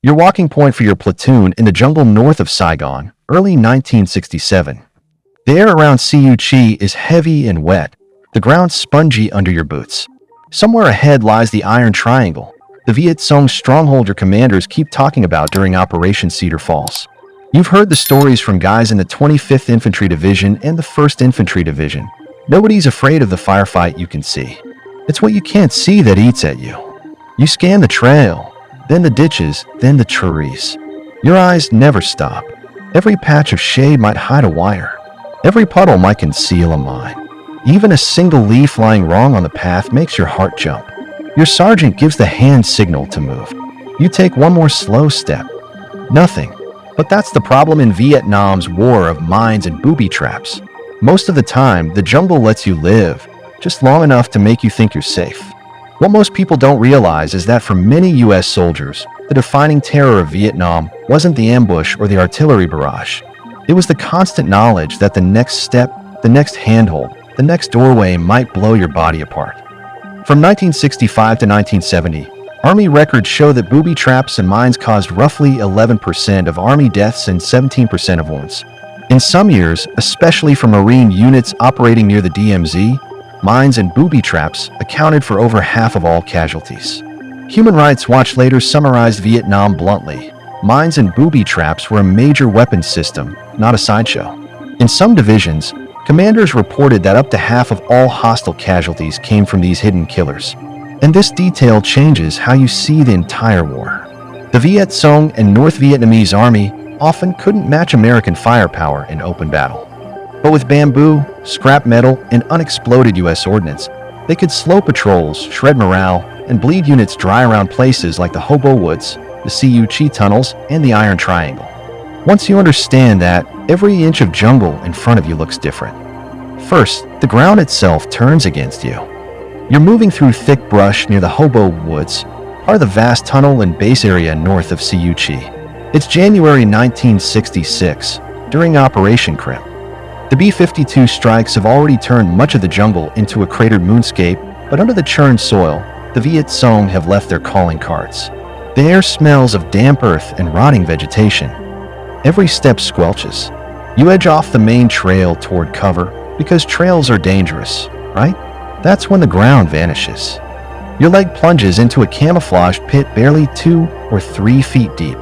Your walking point for your platoon in the jungle north of Saigon, early 1967. The air around Siu Chi is heavy and wet, the ground spongy under your boots. Somewhere ahead lies the Iron Triangle, the Viet Cong stronghold your commanders keep talking about during Operation Cedar Falls. You've heard the stories from guys in the 25th Infantry Division and the 1st Infantry Division. Nobody's afraid of the firefight you can see. It's what you can't see that eats at you. You scan the trail, then the ditches, then the trees. Your eyes never stop. Every patch of shade might hide a wire. Every puddle might conceal a mine. Even a single leaf lying wrong on the path makes your heart jump. Your sergeant gives the hand signal to move. You take one more slow step. Nothing. But that's the problem in Vietnam's war of mines and booby traps. Most of the time, the jungle lets you live, just long enough to make you think you're safe. What most people don't realize is that for many US soldiers, the defining terror of Vietnam wasn't the ambush or the artillery barrage. It was the constant knowledge that the next step, the next handhold, the next doorway might blow your body apart. From 1965 to 1970, Army records show that booby traps and mines caused roughly 11% of Army deaths and 17% of wounds. In some years, especially for Marine units operating near the DMZ, mines and booby traps accounted for over half of all casualties. Human Rights Watch later summarized Vietnam bluntly. Mines and booby traps were a major weapons system, not a sideshow. In some divisions, commanders reported that up to half of all hostile casualties came from these hidden killers. And this detail changes how you see the entire war. The Viet Cong and North Vietnamese Army often couldn't match American firepower in open battle. But with bamboo, scrap metal, and unexploded US ordnance, they could slow patrols, shred morale, and bleed units dry around places like the Hobo Woods, the Siu Chi tunnels, and the Iron Triangle. Once you understand that, every inch of jungle in front of you looks different. First, the ground itself turns against you. You're moving through thick brush near the Hobo Woods, part of the vast tunnel and base area north of Siu Chi. It's January 1966, during Operation Crimp. The B-52 strikes have already turned much of the jungle into a cratered moonscape, but under the churned soil, the Viet Cong have left their calling cards. The air smells of damp earth and rotting vegetation. Every step squelches. You edge off the main trail toward cover because trails are dangerous, right? That's when the ground vanishes. Your leg plunges into a camouflaged pit barely 2 or 3 feet deep.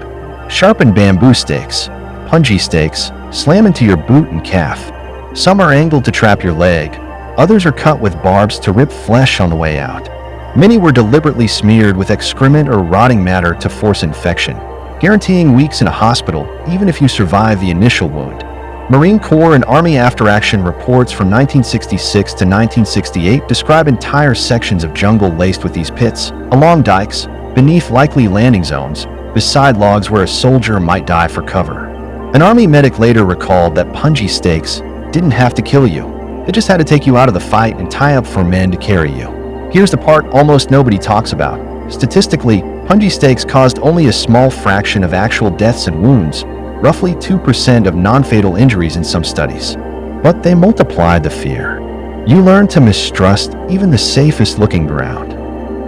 Sharpened bamboo stakes, punji stakes, slam into your boot and calf. Some are angled to trap your leg, others are cut with barbs to rip flesh on the way out. Many were deliberately smeared with excrement or rotting matter to force infection, guaranteeing weeks in a hospital even if you survive the initial wound. Marine Corps and Army after-action reports from 1966 to 1968 describe entire sections of jungle laced with these pits, along dikes, beneath likely landing zones, beside logs where a soldier might die for cover. An Army medic later recalled that punji stakes didn't have to kill you. They just had to take you out of the fight and tie up 4 men to carry you. Here's the part almost nobody talks about. Statistically, punji stakes caused only a small fraction of actual deaths and wounds, roughly 2% of non-fatal injuries in some studies. But they multiplied the fear. You learn to mistrust even the safest looking ground.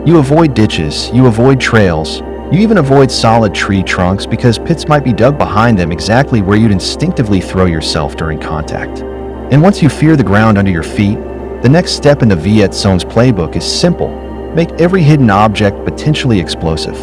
You avoid ditches, you avoid trails, you even avoid solid tree trunks because pits might be dug behind them exactly where you'd instinctively throw yourself during contact. And once you fear the ground under your feet, the next step in the Viet Cong's playbook is simple. Make every hidden object potentially explosive.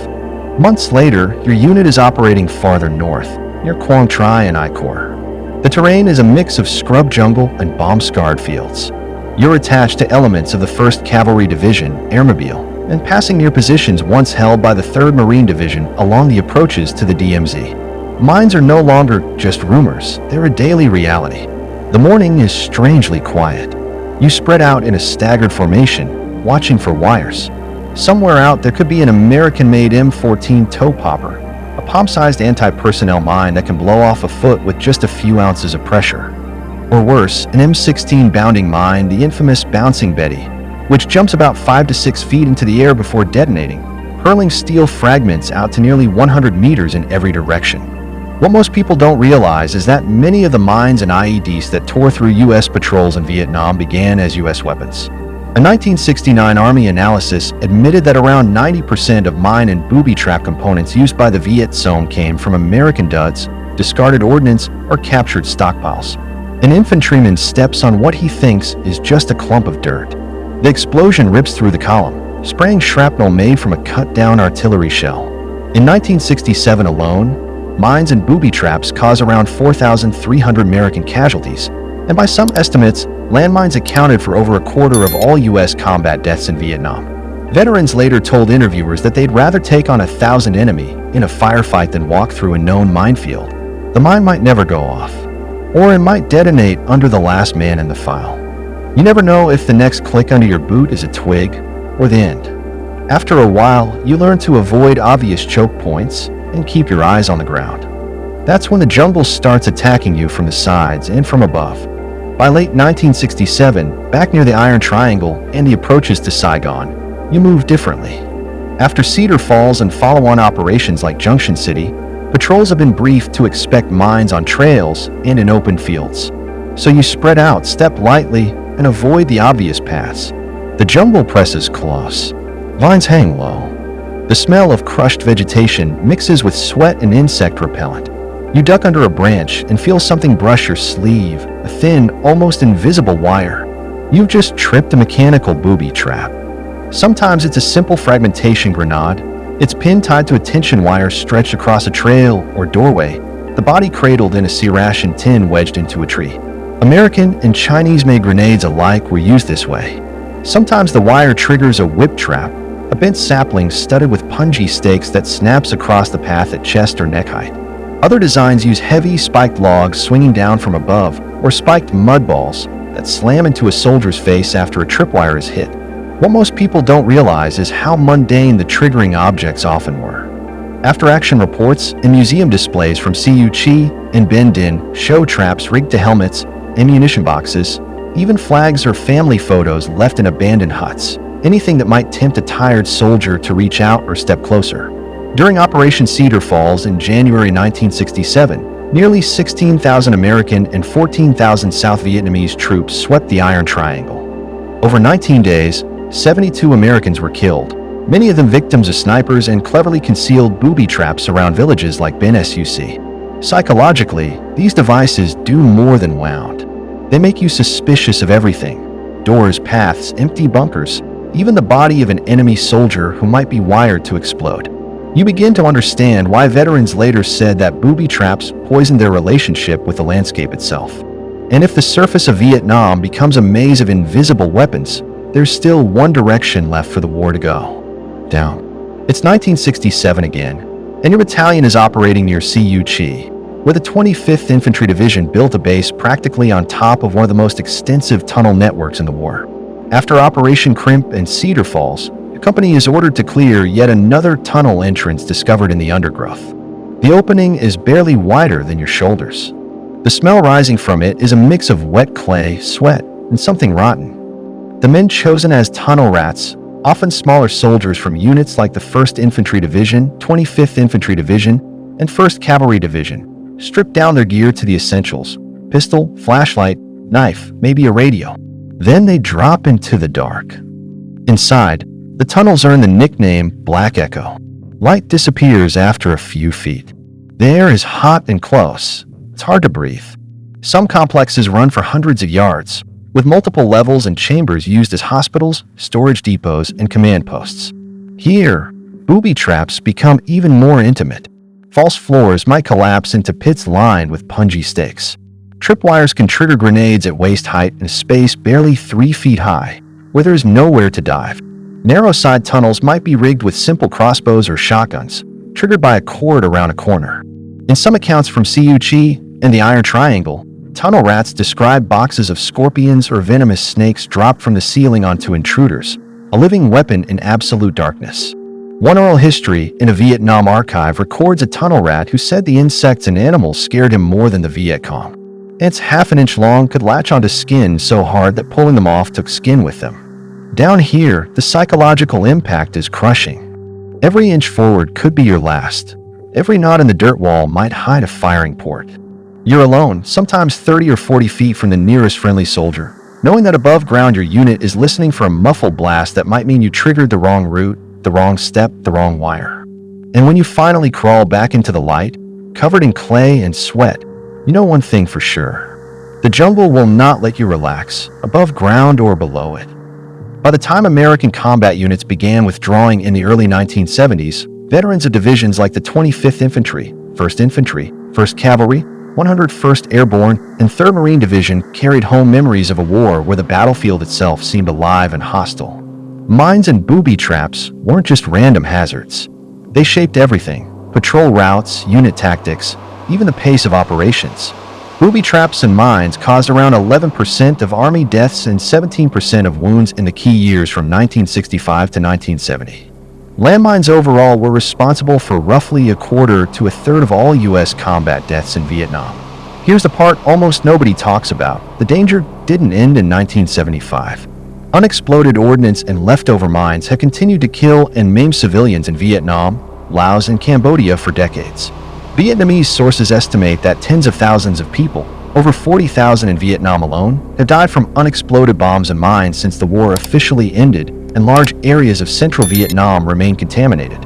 Months later, your unit is operating farther north, near Quang Tri and I Corps. The terrain is a mix of scrub jungle and bomb-scarred fields. You're attached to elements of the 1st Cavalry Division, Airmobile, and passing near positions once held by the 3rd Marine Division along the approaches to the DMZ. Mines are no longer just rumors, they're a daily reality. The morning is strangely quiet. You spread out in a staggered formation, watching for wires. Somewhere out there could be an American-made M14 toe popper, a palm-sized anti-personnel mine that can blow off a foot with just a few ounces of pressure. Or worse, an M16 bounding mine, the infamous Bouncing Betty, which jumps about 5 to 6 feet into the air before detonating, hurling steel fragments out to nearly 100 meters in every direction. What most people don't realize is that many of the mines and IEDs that tore through US patrols in Vietnam began as US weapons. A 1969 Army analysis admitted that around 90% of mine and booby trap components used by the Viet Cong came from American duds, discarded ordnance, or captured stockpiles. An infantryman steps on what he thinks is just a clump of dirt. The explosion rips through the column, spraying shrapnel made from a cut-down artillery shell. In 1967 alone, mines and booby traps cause around 4,300 American casualties, and by some estimates, landmines accounted for over a quarter of all U.S. combat deaths in Vietnam. Veterans later told interviewers that they'd rather take on 1,000 enemy in a firefight than walk through a known minefield. The mine might never go off, or it might detonate under the last man in the file. You never know if the next click under your boot is a twig or the end. After a while, you learn to avoid obvious choke points and keep your eyes on the ground. That's when the jungle starts attacking you from the sides and from above. By late 1967, back near the Iron Triangle and the approaches to Saigon, you move differently. After Cedar Falls and follow-on operations like Junction City, patrols have been briefed to expect mines on trails and in open fields. So you spread out, step lightly, and avoid the obvious paths. The jungle presses close. Vines hang low. The smell of crushed vegetation mixes with sweat and insect repellent. You duck under a branch and feel something brush your sleeve, a thin, almost invisible wire. You've just tripped a mechanical booby trap. Sometimes it's a simple fragmentation grenade. Its pin tied to a tension wire stretched across a trail or doorway, the body cradled in a C-ration tin wedged into a tree. American and Chinese-made grenades alike were used this way. Sometimes the wire triggers a whip trap, a bent sapling studded with punji stakes that snaps across the path at chest or neck height. Other designs use heavy, spiked logs swinging down from above, or spiked mud balls that slam into a soldier's face after a tripwire is hit. What most people don't realize is how mundane the triggering objects often were. After-action reports and museum displays from Siu Chi and Ben Din show traps rigged to helmets, ammunition boxes, even flags or family photos left in abandoned huts, anything that might tempt a tired soldier to reach out or step closer. During Operation Cedar Falls in January 1967, nearly 16,000 American and 14,000 South Vietnamese troops swept the Iron Triangle. Over 19 days, 72 Americans were killed, many of them victims of snipers and cleverly concealed booby traps around villages like Ben Suc. Psychologically, these devices do more than wound. They make you suspicious of everything: doors, paths, empty bunkers, even the body of an enemy soldier who might be wired to explode. You begin to understand why veterans later said that booby traps poisoned their relationship with the landscape itself. And if the surface of Vietnam becomes a maze of invisible weapons, there's still one direction left for the war to go: down. It's 1967 again, and your battalion is operating near Siu Chi, where the 25th Infantry Division built a base practically on top of one of the most extensive tunnel networks in the war. After Operation Crimp and Cedar Falls, the company is ordered to clear yet another tunnel entrance discovered in the undergrowth. The opening is barely wider than your shoulders. The smell rising from it is a mix of wet clay, sweat, and something rotten. The men chosen as tunnel rats, often smaller soldiers from units like the 1st Infantry Division, 25th Infantry Division, and 1st Cavalry Division, strip down their gear to the essentials: pistol, flashlight, knife, maybe a radio. Then they drop into the dark. Inside, the tunnels earn the nickname Black Echo. Light disappears after a few feet. The air is hot and close. It's hard to breathe. Some complexes run for hundreds of yards, with multiple levels and chambers used as hospitals, storage depots, and command posts. Here, booby traps become even more intimate. False floors might collapse into pits lined with punji stakes. Tripwires can trigger grenades at waist height in a space barely 3 feet high, where there is nowhere to dive. Narrow side tunnels might be rigged with simple crossbows or shotguns, triggered by a cord around a corner. In some accounts from Siu Chi and the Iron Triangle, tunnel rats describe boxes of scorpions or venomous snakes dropped from the ceiling onto intruders, a living weapon in absolute darkness. One oral history in a Vietnam archive records a tunnel rat who said the insects and animals scared him more than the Viet Cong. Ants half an inch long could latch onto skin so hard that pulling them off took skin with them. Down here, the psychological impact is crushing. Every inch forward could be your last. Every knot in the dirt wall might hide a firing port. You're alone, sometimes 30 or 40 feet from the nearest friendly soldier, Knowing that above ground your unit is listening for a muffled blast that might mean you triggered the wrong route, the wrong step, the wrong wire. And when you finally crawl back into the light, covered in clay and sweat, you know one thing for sure. The jungle will not let you relax, above ground or below it. By the time American combat units began withdrawing in the early 1970s, veterans of divisions like the 25th Infantry, 1st Infantry, 1st Cavalry, 101st Airborne, and 3rd Marine Division carried home memories of a war where the battlefield itself seemed alive and hostile. Mines and booby traps weren't just random hazards. They shaped everything: patrol routes, unit tactics, even the pace of operations. Booby traps and mines caused around 11% of Army deaths and 17% of wounds in the key years from 1965 to 1970. Landmines overall were responsible for roughly a quarter to a third of all U.S. combat deaths in Vietnam. Here's the part almost nobody talks about. The danger didn't end in 1975. Unexploded ordnance and leftover mines have continued to kill and maim civilians in Vietnam, Laos, and Cambodia for decades. Vietnamese sources estimate that tens of thousands of people, over 40,000 in Vietnam alone, have died from unexploded bombs and mines since the war officially ended, and large areas of central Vietnam remain contaminated.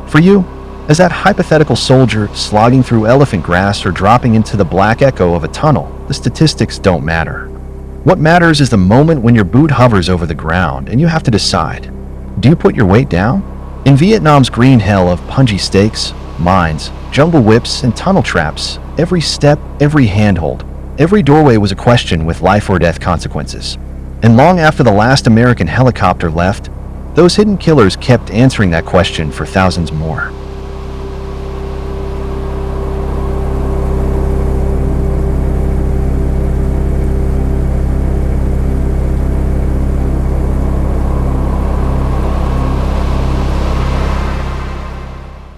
For you, as that hypothetical soldier slogging through elephant grass or dropping into the black echo of a tunnel, the statistics don't matter. What matters is the moment when your boot hovers over the ground and you have to decide, do you put your weight down? In Vietnam's green hell of punji stakes, mines, jungle whips, and tunnel traps, every step, every handhold, every doorway was a question with life or death consequences. And long after the last American helicopter left, those hidden killers kept answering that question for thousands more.